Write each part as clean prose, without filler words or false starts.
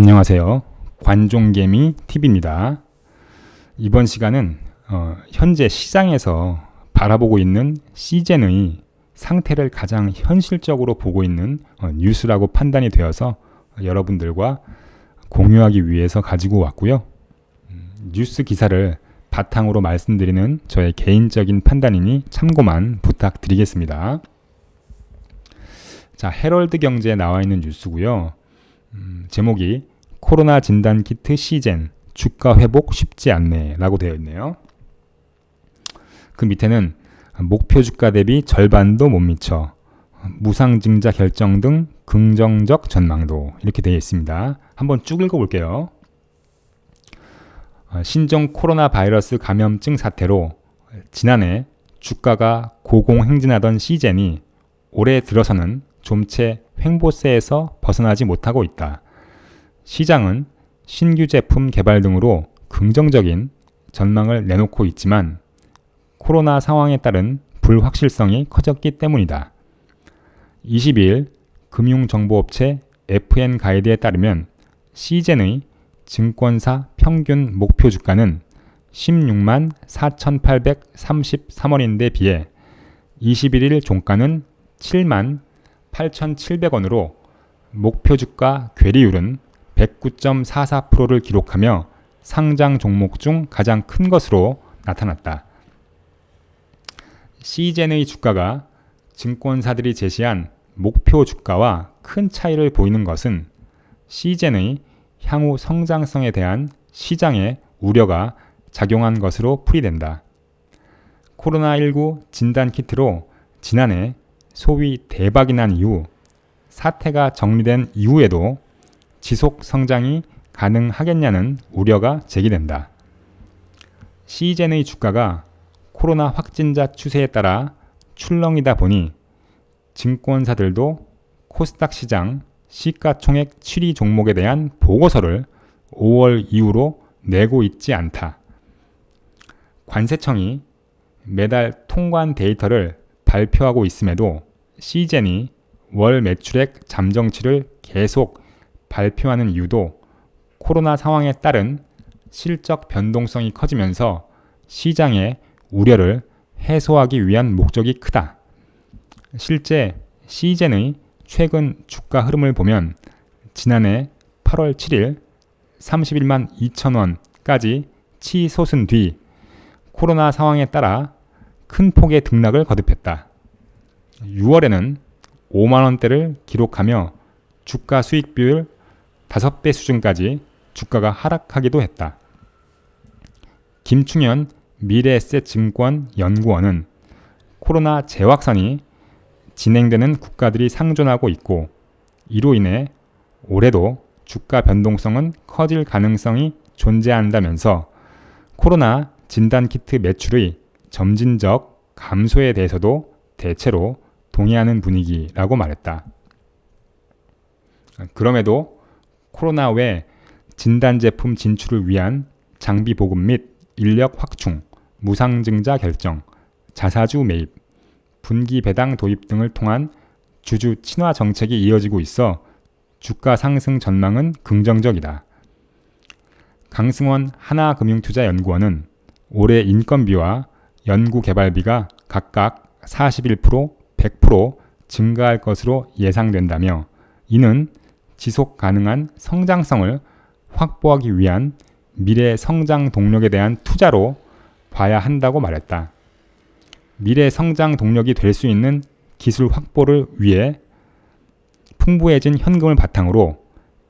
안녕하세요. 관종개미 TV입니다. 이번 시간은 현재 시장에서 바라보고 있는 시젠의 상태를 가장 현실적으로 보고 있는 뉴스라고 판단이 되어서 여러분들과 공유하기 위해서 가지고 왔고요. 뉴스 기사를 바탕으로 말씀드리는 저의 개인적인 판단이니 참고만 부탁드리겠습니다. 자, 헤럴드 경제에 나와 있는 뉴스고요. 제목이 코로나 진단 키트 시젠 주가 회복 쉽지 않네 라고 되어 있네요. 그 밑에는 목표 주가 대비 절반도 못 미쳐 무상증자 결정 등 긍정적 전망도 이렇게 되어 있습니다. 한번 쭉 읽어볼게요. 신종 코로나 바이러스 감염증 사태로 지난해 주가가 고공행진하던 시젠이 올해 들어서는 좀채 횡보세에서 벗어나지 못하고 있다. 시장은 신규 제품 개발 등으로 긍정적인 전망을 내놓고 있지만 코로나 상황에 따른 불확실성이 커졌기 때문이다. 22일 금융정보업체 FN 가이드에 따르면 시젠의 증권사 평균 목표 주가는 16만 4,833원인데 비해 21일 종가는 7만 8,700원으로 목표 주가 괴리율은 109.44%를 기록하며 상장 종목 중 가장 큰 것으로 나타났다. 시젠의 주가가 증권사들이 제시한 목표 주가와 큰 차이를 보이는 것은 시젠의 향후 성장성에 대한 시장의 우려가 작용한 것으로 풀이된다. 코로나19 진단키트로 지난해 소위 대박이 난 이후 사태가 정리된 이후에도 지속 성장이 가능하겠냐는 우려가 제기된다. 시젠의 주가가 코로나 확진자 추세에 따라 출렁이다 보니 증권사들도 코스닥 시장 시가총액 7위 종목에 대한 보고서를 5월 이후로 내고 있지 않다. 관세청이 매달 통관 데이터를 발표하고 있음에도 시젠이 월 매출액 잠정치를 계속 발표하는 이유도 코로나 상황에 따른 실적 변동성이 커지면서 시장의 우려를 해소하기 위한 목적이 크다. 실제 시젠의 최근 주가 흐름을 보면 지난해 8월 7일 31만 2천원까지 치솟은 뒤 코로나 상황에 따라 큰 폭의 등락을 거듭했다. 6월에는 5만원대를 기록하며 주가 수익 비율 5배 수준까지 주가가 하락하기도 했다. 김충현 미래에셋증권 연구원은 코로나 재확산이 진행되는 국가들이 상존하고 있고 이로 인해 올해도 주가 변동성은 커질 가능성이 존재한다면서 코로나 진단키트 매출의 점진적 감소에 대해서도 대체로 동의하는 분위기라고 말했다. 그럼에도 코로나 외 진단 제품 진출을 위한 장비 보급 및 인력 확충, 무상증자 결정, 자사주 매입, 분기 배당 도입 등을 통한 주주 친화 정책이 이어지고 있어 주가 상승 전망은 긍정적이다. 강승원 하나금융투자연구원은 올해 인건비와 연구개발비가 각각 41%, 100% 증가할 것으로 예상된다며 이는 지속 가능한 성장성을 확보하기 위한 미래 성장 동력에 대한 투자로 봐야 한다고 말했다. 미래 성장 동력이 될 수 있는 기술 확보를 위해 풍부해진 현금을 바탕으로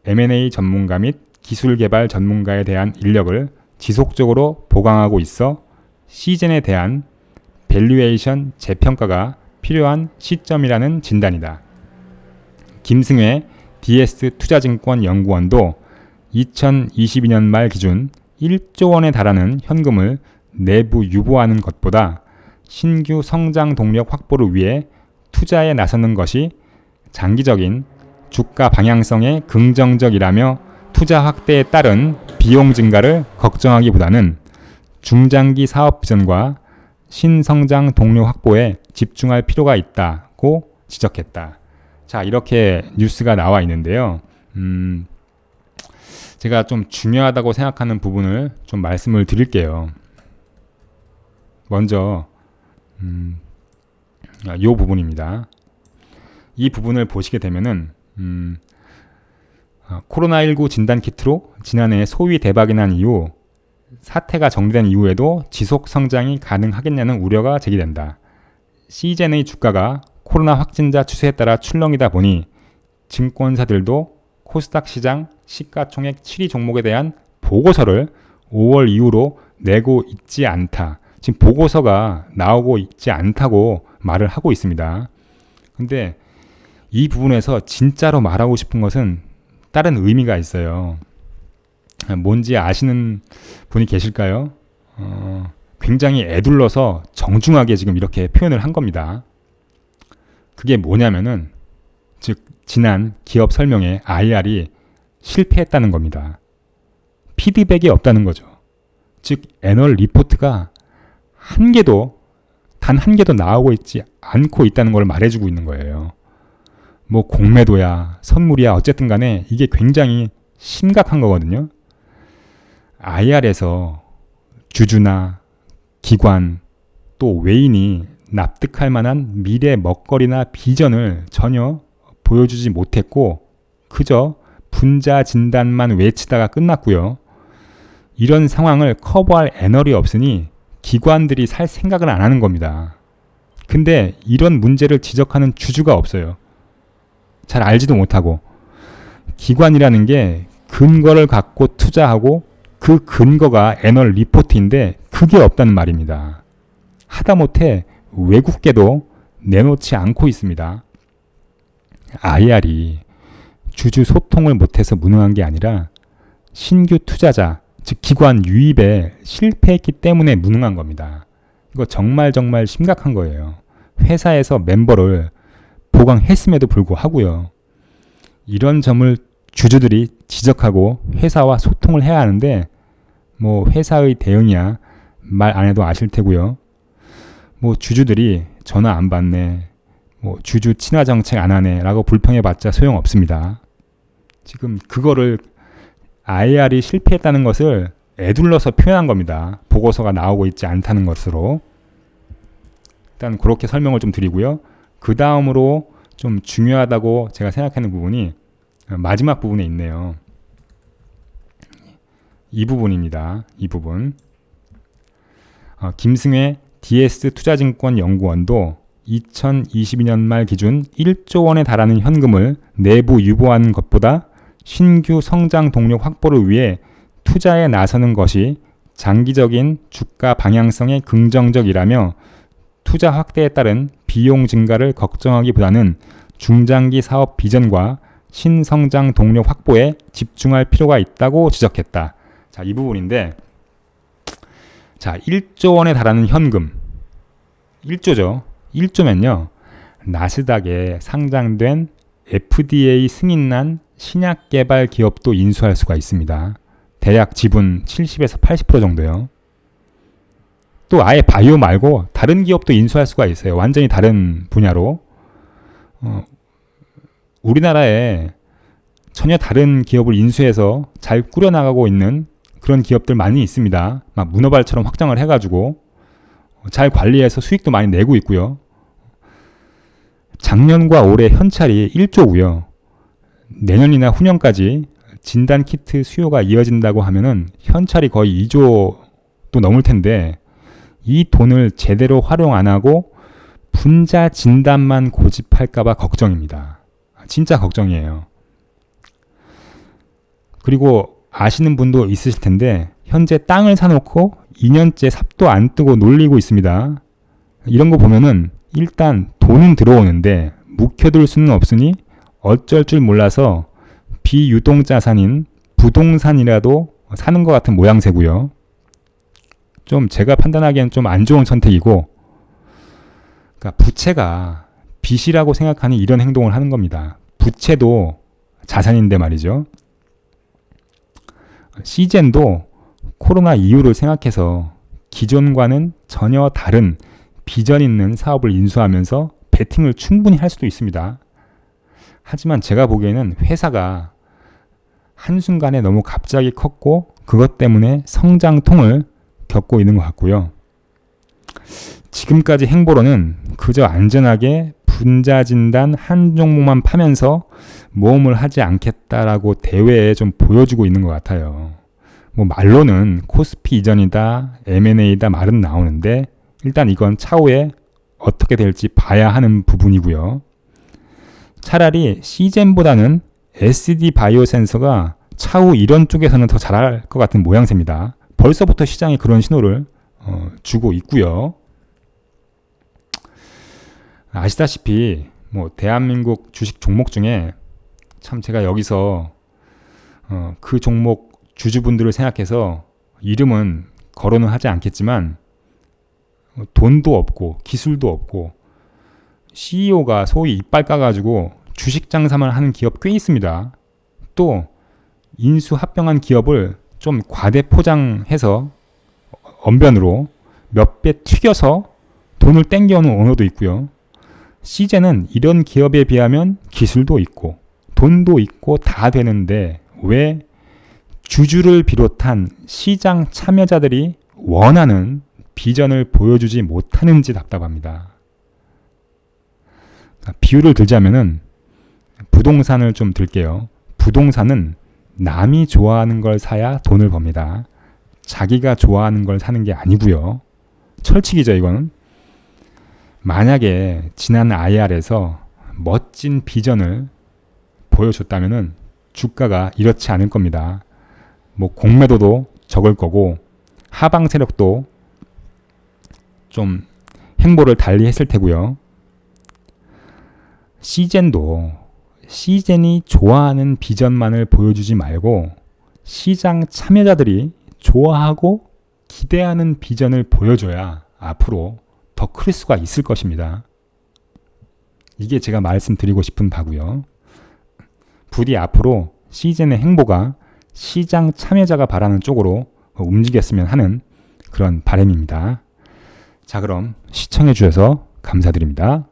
M&A 전문가 및 기술 개발 전문가에 대한 인력을 지속적으로 보강하고 있어 시젠에 대한 밸류에이션 재평가가 필요한 시점이라는 진단이다. 김승회 DS 투자증권 연구원도 2022년 말 기준 1조 원에 달하는 현금을 내부 유보하는 것보다 신규 성장 동력 확보를 위해 투자에 나서는 것이 장기적인 주가 방향성에 긍정적이라며 투자 확대에 따른 비용 증가를 걱정하기보다는 중장기 사업 비전과 신성장 동력 확보에 집중할 필요가 있다고 지적했다. 자, 이렇게 뉴스가 나와 있는데요. 제가 좀 중요하다고 생각하는 부분을 좀 말씀을 드릴게요. 먼저 이 부분입니다. 이 부분을 보시게 되면은 코로나19 진단키트로 지난해 소위 대박이 난 이후 사태가 정리된 이후에도 지속 성장이 가능하겠냐는 우려가 제기된다. 시젠의 주가가 코로나 확진자 추세에 따라 출렁이다 보니 증권사들도 코스닥 시장 시가총액 7위 종목에 대한 보고서를 5월 이후로 내고 있지 않다. 지금 보고서가 나오고 있지 않다고 말을 하고 있습니다. 근데 이 부분에서 진짜로 말하고 싶은 것은 다른 의미가 있어요. 뭔지 아시는 분이 계실까요? 굉장히 애둘러서 정중하게 지금 이렇게 표현을 한 겁니다. 그게 뭐냐면은 즉 지난 기업 설명회 IR이 실패했다는 겁니다. 피드백이 없다는 거죠. 즉 애널 리포트가 단 한 개도 나오고 있지 않고 있다는 걸 말해주고 있는 거예요. 뭐 공매도야 선물이야 어쨌든 간에 이게 굉장히 심각한 거거든요. IR에서 주주나 기관 또 외인이 납득할 만한 미래 먹거리나 비전을 전혀 보여주지 못했고 그저 분자 진단만 외치다가 끝났고요. 이런 상황을 커버할 애널이 없으니 기관들이 살 생각을 안 하는 겁니다. 근데 이런 문제를 지적하는 주주가 없어요. 잘 알지도 못하고. 기관이라는 게 근거를 갖고 투자하고 그 근거가 애널 리포트인데 그게 없다는 말입니다. 하다못해 외국계도 내놓지 않고 있습니다. IR이 주주 소통을 못해서 무능한 게 아니라 신규 투자자, 즉 기관 유입에 실패했기 때문에 무능한 겁니다. 이거 정말 심각한 거예요. 회사에서 멤버를 보강했음에도 불구하고요. 이런 점을 주주들이 지적하고 회사와 소통을 해야 하는데 뭐 회사의 대응이야 말 안 해도 아실 테고요. 뭐 주주들이 전화 안 받네, 뭐 주주 친화 정책 안 하네 라고 불평해봤자 소용없습니다. 지금 그거를 IR이 실패했다는 것을 애둘러서 표현한 겁니다. 보고서가 나오고 있지 않다는 것으로. 일단 그렇게 설명을 좀 드리고요. 그 다음으로 좀 중요하다고 제가 생각하는 부분이 마지막 부분에 있네요. 이 부분입니다. 이 부분. 김승회 DS 투자증권 연구원도 2022년 말 기준 1조 원에 달하는 현금을 내부 유보하는 것보다 신규 성장 동력 확보를 위해 투자에 나서는 것이 장기적인 주가 방향성에 긍정적이라며 투자 확대에 따른 비용 증가를 걱정하기보다는 중장기 사업 비전과 신성장 동력 확보에 집중할 필요가 있다고 지적했다. 자, 이 부분인데, 자, 1조 원에 달하는 현금. 1조죠. 1조면요. 나스닥에 상장된 FDA 승인난 신약 개발 기업도 인수할 수가 있습니다. 대략 지분 70에서 80% 정도요. 또 아예 바이오 말고 다른 기업도 인수할 수가 있어요. 완전히 다른 분야로. 우리나라에 전혀 다른 기업을 인수해서 잘 꾸려나가고 있는 그런 기업들 많이 있습니다. 막 문어발처럼 확장을 해가지고 잘 관리해서 수익도 많이 내고 있고요. 작년과 올해 현찰이 1조고요. 내년이나 후년까지 진단키트 수요가 이어진다고 하면은 현찰이 거의 2조도 넘을 텐데 이 돈을 제대로 활용 안 하고 분자 진단만 고집할까봐 걱정입니다. 진짜 걱정이에요. 그리고 아시는 분도 있으실 텐데 현재 땅을 사놓고 2년째 삽도 안 뜨고 놀리고 있습니다. 이런 거 보면은 일단 돈은 들어오는데 묵혀둘 수는 없으니 어쩔 줄 몰라서 비유동자산인 부동산이라도 사는 것 같은 모양새고요. 좀 제가 판단하기엔 좀 안 좋은 선택이고, 그러니까 부채가 빚이라고 생각하는 이런 행동을 하는 겁니다. 부채도 자산인데 말이죠. 시젠도 코로나 이후를 생각해서 기존과는 전혀 다른 비전 있는 사업을 인수하면서 베팅을 충분히 할 수도 있습니다. 하지만 제가 보기에는 회사가 한순간에 너무 갑자기 컸고 그것 때문에 성장통을 겪고 있는 것 같고요. 지금까지 행보로는 그저 안전하게 분자 진단 한 종목만 파면서 모험을 하지 않겠다라고 대회에 좀 보여주고 있는 것 같아요. 뭐 말로는 코스피 이전이다, M&A다 말은 나오는데 일단 이건 차후에 어떻게 될지 봐야 하는 부분이고요. 차라리 시젠보다는 SD 바이오 센서가 차후 이런 쪽에서는 더 잘할 것 같은 모양새입니다. 벌써부터 시장이 그런 신호를 주고 있고요. 아시다시피 뭐 대한민국 주식 종목 중에 참 제가 여기서 그 종목 주주분들을 생각해서 이름은 거론은 하지 않겠지만 돈도 없고 기술도 없고 CEO가 소위 이빨 까가지고 주식 장사만 하는 기업 꽤 있습니다. 또 인수 합병한 기업을 좀 과대 포장해서 언변으로 몇 배 튀겨서 돈을 땡겨오는 오너도 있고요. 시젠은 이런 기업에 비하면 기술도 있고 돈도 있고 다 되는데 왜 주주를 비롯한 시장 참여자들이 원하는 비전을 보여주지 못하는지 답답합니다. 비유를 들자면은 부동산을 좀 들게요. 부동산은 남이 좋아하는 걸 사야 돈을 법니다. 자기가 좋아하는 걸 사는 게 아니고요. 철칙이죠, 이거는. 만약에 지난 IR에서 멋진 비전을 보여줬다면은 주가가 이렇지 않을 겁니다. 뭐 공매도도 적을 거고 하방 세력도 좀 행보를 달리 했을 테고요. 시젠이 좋아하는 비전만을 보여주지 말고 시장 참여자들이 좋아하고 기대하는 비전을 보여줘야 앞으로 더 클 수가 있을 것입니다. 이게 제가 말씀드리고 싶은 바고요. 부디 앞으로 시젠의 행보가 시장 참여자가 바라는 쪽으로 움직였으면 하는 그런 바람입니다. 자, 그럼 시청해 주셔서 감사드립니다.